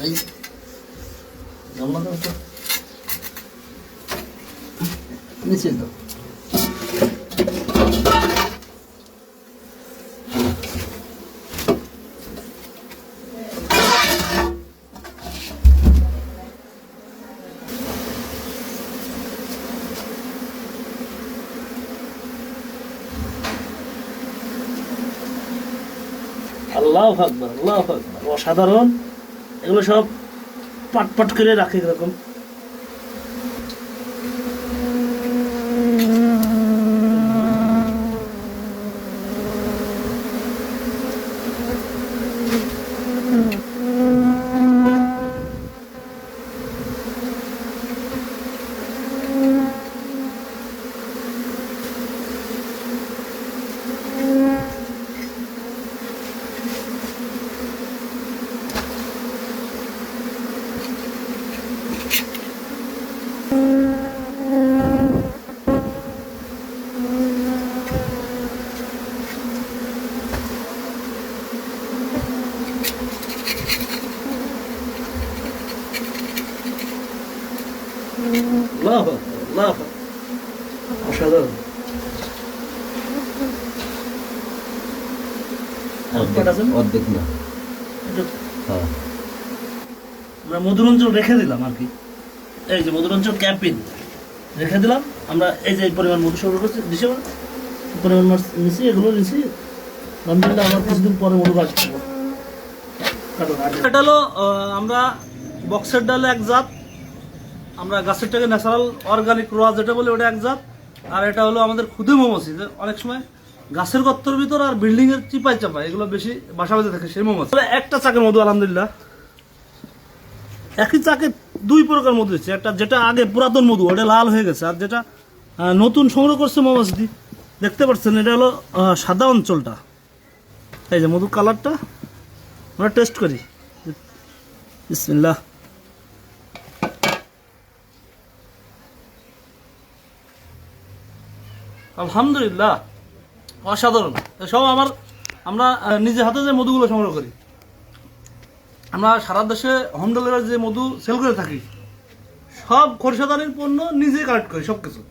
এই গামলা দাও তো নিচে দাও। আল্লাহু আকবার, আল্লাহু আকবার, অসাধারণ। এগুলো সব পাট পাট করে রাখে এরকম। আল্লাহু আকবার, আল্লাহু আকবার, অসাধারণ। অর্ধেক না, হ্যাঁ, আমরা মধুর অঞ্চল রেখে দিলাম আর কি। এই যে মধুর অঞ্চল ক্যাম্পিং রেখে দিলাম আমরা। এই যে পরিমাণ মধু সংগ্রহ করছি, দিছে পরিমাণ মাছ নিছি, এগুলো নিছি। আলহামদুলিল্লাহ আমার কিছুদিন পরে মধু কাটবো। এটা হলো আমরা বক্সের ডালে এক জাত, আমরা গাছের থেকে ন্যাচারাল অর্গানিক রোয়া যেটা বলে ওটা এক জাত। আর এটা হলো আমাদের খুদে মৌমাছি, যে অনেক সময় গাছের গর্তর ভিতর আর বিল্ডিং এর চিপাই চাপাই এগুলো বেশি বাসা বেঁধে থাকে, সেই মৌমাছি। একটা চাকের মধু আলহামদুলিল্লাহ, একই চাকে দুই প্রকার মধু দিচ্ছে। একটা যেটা আগে পুরাতন মধু, ওটা লাল হয়ে গেছে, আর যেটা নতুন সংগ্রহ করছে মৌমাছি, দেখতে পাচ্ছেন এটা হলো সাদা অঞ্চলটা। এই যে মধু কালারটা আমরা টেস্ট করি। বিসমিল্লাহ। আলহামদুলিল্লাহ, অসাধারণ। সব আমরা নিজে হাতে যে মধুগুলো সংগ্রহ করি, আমরা সারা দেশে হোম ডেলিভারি যে মধু সেল করে থাকি, সব খরিশাদারির পণ্য নিজেই কালেক্ট করি সব কিছু।